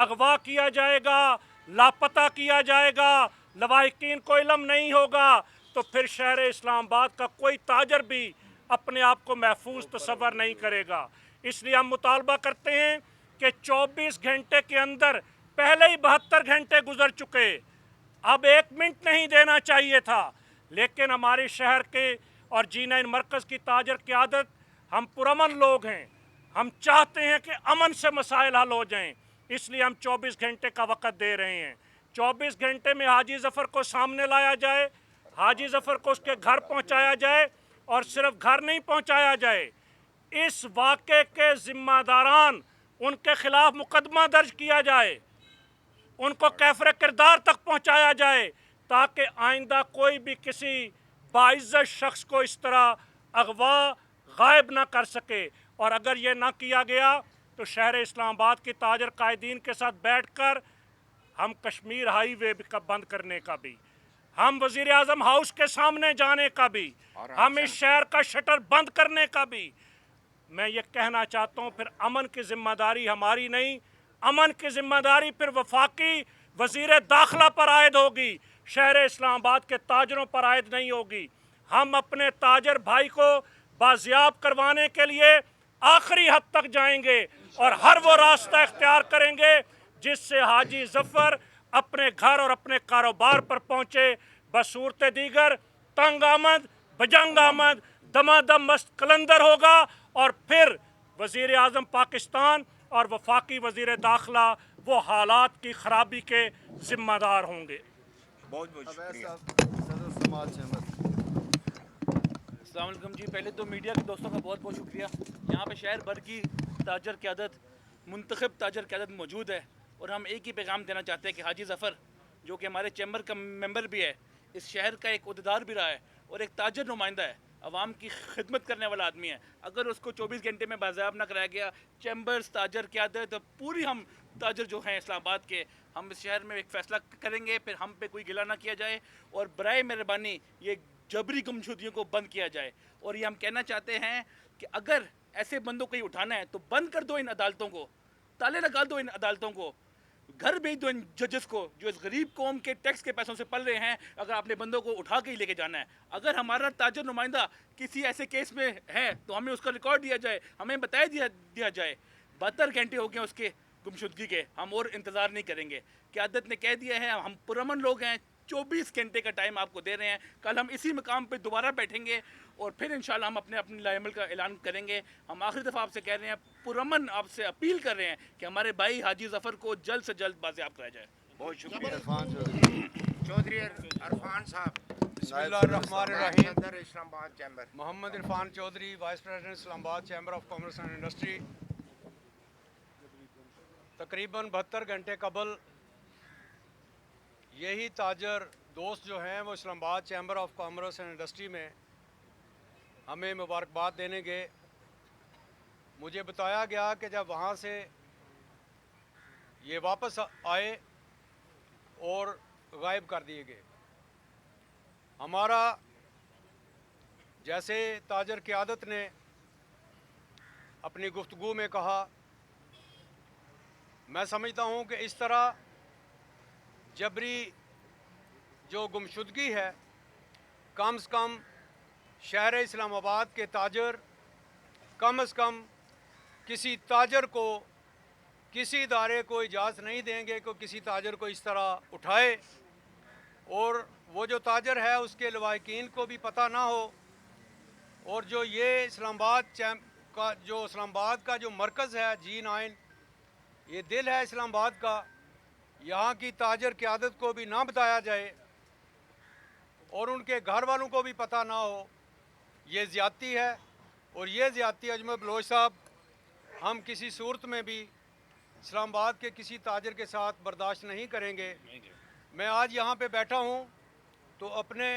अगवा किया जाएगा, लापता किया जाएगा, लवाहिकीन को इल्म नहीं होगा, तो फिर शहर इस्लामाबाद का कोई ताजर भी अपने आप को महफूज तसव्वुर नहीं करेगा। इसलिए हम मुतालबा करते हैं कि 24 घंटे के अंदर, पहले ही 72 घंटे गुजर चुके, अब 1 मिनट नहीं देना चाहिए था। लेकिन हमारे शहर के और G9 मरकज़ की ताजर क़यादत, हम पुरअमन लोग हैं, हम चाहते हैं कि अमन से मसाइल हल हो जाएं, इसलिए हम 24 घंटे का वक़्त दे रहे हैं। 24 घंटे में हाजी ज़फ़र को सामने लाया जाए, हाजी ज़फ़र को उसके घर पहुंचाया जाए, और सिर्फ घर नहीं पहुंचाया जाए, इस वाक़े के ज़िम्मेदारान उनके खिलाफ मुकदमा दर्ज किया जाए, उनको कैफ़र किरदार तक पहुंचाया जाए, ताकि आइंदा कोई भी किसी बाइज़्ज़त शख्स को इस तरह अगवा गायब ना कर सके। और अगर ये ना किया गया तो शहर इस्लामाबाद के ताजर कायदीन के साथ बैठकर हम कश्मीर हाईवे का बंद करने का भी, हम वज़ीर आज़म हाउस के सामने जाने का भी, हम इस शहर का शटर बंद करने का भी, मैं ये कहना चाहता हूँ। फिर अमन की ज़िम्मेदारी हमारी नहीं, अमन की ज़िम्मेदारी फिर वफाकी वज़ीर दाखिला पर आयद होगी, शहर इस्लामाबाद के ताजरों पर आयद नहीं होगी। हम अपने ताजर भाई को बाजियाब करवाने के लिए आखिरी हद तक जाएंगे और हर वो रास्ता इख्तियार करेंगे जिससे हाजी ज़फ़र अपने घर और अपने कारोबार पर पहुँचे। बसूरत दीगर तंग आमद बजंग आमद दमादम मस्त कलंदर होगा, और फिर वज़ीर आज़म पाकिस्तान और वफाकी वज़ीर दाखिला वो हालात की ख़राबी के ज़िम्मेदार होंगे। बहुत बहुत शुक्रिया। अस्सलाम वालेकुम जी। पहले तो मीडिया के दोस्तों का बहुत बहुत शुक्रिया। यहाँ पे शहर भर की ताजर क़यादत, मुंतखब ताजर क़यादत मौजूद है, और हम एक ही पैगाम देना चाहते हैं कि हाजी ज़फ़र, जो कि हमारे चैम्बर का मेंबर भी है, इस शहर का एक उहदेदार भी रहा है और एक ताजर नुमाइंदा है, आवाम की खिदमत करने वाला आदमी है। अगर उसको 24 घंटे में बाज़ाब ना कराया गया, चैम्बर्स ताजर क़यादत, तो पूरी हम ताजर जो हैं इस्लामाबाद के, हम इस शहर में एक फ़ैसला करेंगे, फिर हम पे कोई गिला ना किया जाए, और बराए मेहरबानी ये जबरी गुमशुदगियों को बंद किया जाए। और ये हम कहना चाहते हैं कि अगर ऐसे बंदों को ही उठाना है तो बंद कर दो इन अदालतों को, ताले लगा दो इन अदालतों को, घर भेज दो इन जजेस को जो इस गरीब कौम के टैक्स के पैसों से पल रहे हैं। अगर आपने बंदों को उठा के ही लेके जाना है, अगर हमारा ताजर नुमाइंदा किसी ऐसे केस में है तो हमें उसका रिकॉर्ड दिया जाए, हमें बताया दिया जाए। 72 घंटे हो गए उसके गुमशुदगी के, हम और इंतज़ार नहीं करेंगे। क़यादत ने कह दिया है, हम पुरअमन लोग हैं, 24 घंटे का टाइम आपको दे रहे हैं। कल हम इसी मकाम पे दोबारा बैठेंगे और फिर इंशाल्लाह हम अपनी लाइमल का ऐलान करेंगे। हम आखिरी दफ़ा आपसे कह रहे हैं, पुरअमन आपसे अपील कर रहे हैं कि हमारे भाई हाजी ज़फ़र को जल्द से जल्द बाज़ियाब कराया जाए। बहुत शुक्रिया चौधरी इरफान साहब, बिस्मिल्लाहिर्रहमानिर्रहीम। सदर Islamabad chamber. Mohammad Irfan Chaudhry, vice president Islamabad chamber of commerce and industry. तकरीबन 72 घंटे कबल यही ताजर दोस्त जो हैं वो Islamabad chamber of commerce and industry में हमें मुबारकबाद देने गए। मुझे बताया गया कि जब वहाँ से ये वापस आए और गायब कर दिए गए। हमारा जैसे ताजर क़यादत ने अपनी गुफ्तगू में कहा, मैं समझता हूँ कि इस तरह जबरी जो गुमशुदगी है, कम से कम शहर इस्लामाबाद के ताजर कम से कम किसी ताजर को, किसी इदारे को इजाज़त नहीं देंगे कि किसी ताजर को इस तरह उठाए, और वो जो ताजर है उसके लवाहिकीन को भी पता ना हो। और जो ये इस्लामाबाद का जो मरकज़ है G9, ये दिल है इस्लामाबाद का, यहाँ की ताजर क़यादत को भी ना बताया जाए और उनके घर वालों को भी पता ना हो, ये ज़्यादती है। और ये ज़्यादती अजमल बलोच साहब, हम किसी सूरत में भी इस्लामाबाद के किसी ताजर के साथ बर्दाश्त नहीं करेंगे। मैं आज यहाँ पे बैठा हूँ तो अपने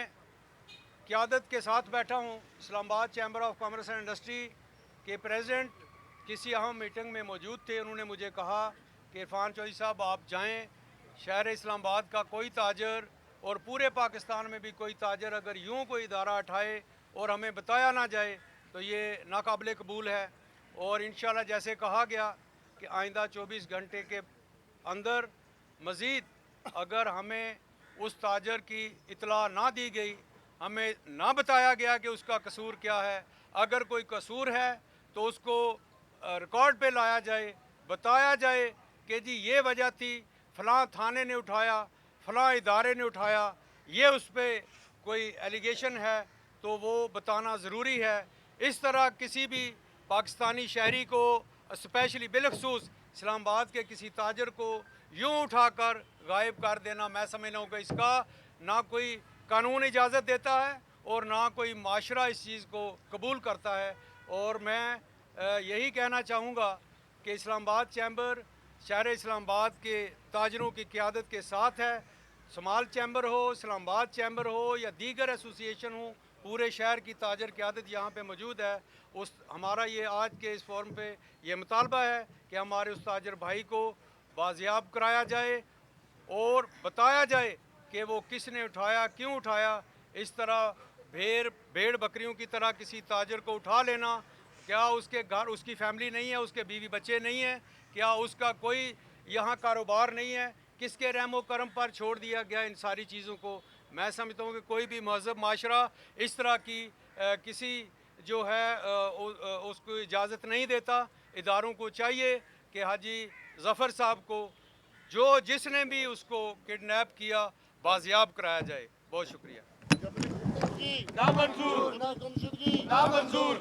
क़यादत के साथ बैठा हूँ। Islamabad chamber of commerce and industry के प्रेसिडेंट किसी अहम मीटिंग में मौजूद थे। उन्होंने मुझे कहा कि इरफान चौधरी साहब आप जाएं, शहर इस्लामाबाद का कोई ताजर और पूरे पाकिस्तान में भी कोई ताजर अगर यूँ कोई इदारा उठाए और हमें बताया ना जाए तो ये नाकाबिल कबूल है। और इंशाल्लाह जैसे कहा गया कि आइंदा 24 घंटे के अंदर मज़ीद अगर हमें उस ताजर की इतला ना दी गई, हमें ना बताया गया कि उसका कसूर क्या है, अगर कोई कसूर है तो उसको रिकॉर्ड पे लाया जाए, बताया जाए कि जी ये वजह थी, फ़लाँ थाने ने उठाया, फ़लाँ इदारे ने उठाया, ये उस पर कोई एलिगेशन है तो वो बताना ज़रूरी है। इस तरह किसी भी पाकिस्तानी शहरी को, स्पेशली बिलखसूस इस्लामाबाद के किसी ताजर को यूँ उठाकर गायब कर देना, मैं समझता हूँ कि इसका ना कोई कानून इजाज़त देता है और ना कोई माशरा इस चीज़ को कबूल करता है। और मैं यही कहना चाहूँगा कि इस्लामाबाद चैम्बर शहर इस्लामाबाद के ताजरों की क़यादत के साथ है। समाल चैम्बर हो, इस्लामाबाद चैम्बर हो या दीगर एसोसिएशन हो, पूरे शहर की ताजर क़यादत यहाँ पे मौजूद है। उस हमारा ये आज के इस फोरम पे ये मुतालबा है कि हमारे उस ताजर भाई को बाजियाब कराया जाए और बताया जाए कि वो किसने उठाया, क्यों उठाया। इस तरह भेड़ बकरियों की तरह किसी ताजर को उठा लेना, क्या उसके घर उसकी फैमिली नहीं है, उसके बीवी बच्चे नहीं हैं, क्या उसका कोई यहाँ कारोबार नहीं है, किसके रहमो करम पर छोड़ दिया गया इन सारी चीज़ों को। मैं समझता हूँ कि कोई भी महज़ब माशरा इस तरह की किसी जो है उसको इजाज़त नहीं देता। इदारों को चाहिए कि हाजी ज़फ़र साहब को जिसने भी उसको किडनैप किया बाजियाब कराया जाए। बहुत शुक्रिया। नामंजूर, नामंजूर,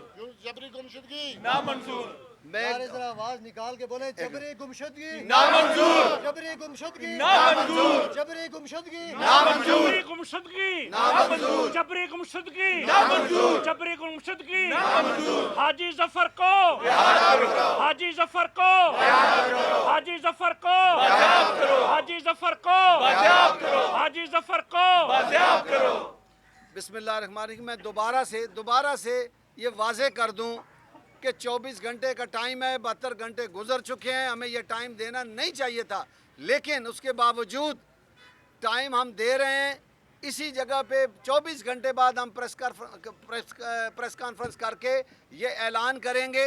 जबरी गुमशुदगी नामंजूर। मैं जरा आवाज निकाल के बोले, जबरी गुमशुदगी नामंजूर, जबरी गुमशुदगी नामंजूर, जबरी गुमशुदगी नामंजूर, जबरी गुमशुदगी नामंजूर, जबरी गुमशुदगी नामंजूर, जबरी गुमशुदगी नामंजूर। हाजी जफर को, हाजी जफर को, हाजी जफर को, हाजी जफर को, हाजी जफर को, बिस्मिल्लाहिर्रहमानिर्रहीम। मैं दोबारा से ये वाज़े कर दूं कि 24 घंटे का टाइम है, 72 घंटे गुजर चुके हैं, हमें ये टाइम देना नहीं चाहिए था, लेकिन उसके बावजूद टाइम हम दे रहे हैं। इसी जगह पे 24 घंटे बाद हम प्रेस कॉन्फ्रेंस करके ये ऐलान करेंगे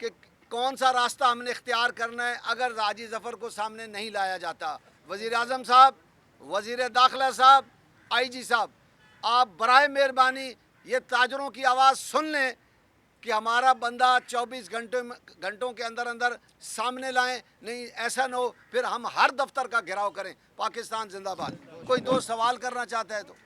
कि कौन सा रास्ता हमने इख्तियार करना है अगर हाजी ज़फ़र को सामने नहीं लाया जाता। वज़ीर आज़म साहब, वज़ीर दाखिला साहब, IG साहब, आप बराए मेहरबानी ये ताजरों की आवाज़ सुन लें कि हमारा बंदा 24 घंटों के अंदर सामने लाएं। नहीं ऐसा न हो फिर हम हर दफ्तर का घेराव करें। पाकिस्तान जिंदाबाद। कोई दोस्त सवाल करना चाहता है तो।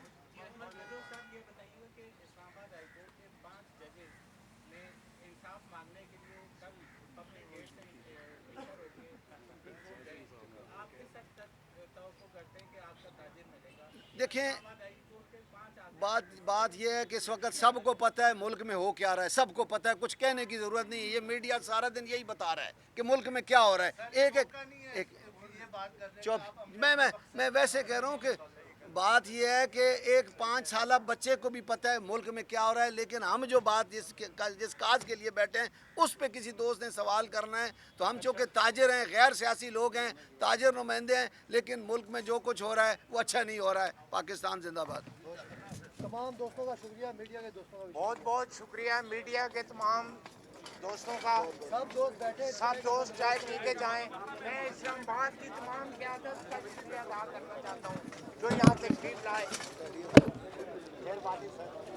देखें, बात यह है कि इस वक्त सबको पता है मुल्क में हो क्या रहा है, सबको पता है, कुछ कहने की ज़रूरत नहीं है। ये मीडिया सारा दिन यही बता रहा है कि मुल्क में क्या हो रहा है। मैं वैसे कह रहा हूँ कि बात यह है कि एक 5 साल बच्चे को भी पता है मुल्क में क्या हो रहा है, लेकिन हम जो बात जिस काज के लिए बैठे हैं उस पे किसी दोस्त ने सवाल करना है तो हम चूँकि ताजिर हैं, गैर सियासी लोग हैं, ताजिर नुमाइंदे हैं, लेकिन मुल्क में जो कुछ हो रहा है वो अच्छा नहीं हो रहा है। पाकिस्तान जिंदाबाद। तमाम दोस्तों का शुक्रिया, मीडिया के दोस्तों का भी बहुत बहुत शुक्रिया मीडिया के तमाम दोस्तों का। सब दोस्त बैठे, सब दोस्त चाय पी के जाएं। मैं इस्लामाबाद की तमाम क़यादत का शुक्रिया अदा करना चाहता हूँ जो यहाँ तशरीफ लाए। मेहरबानी सर।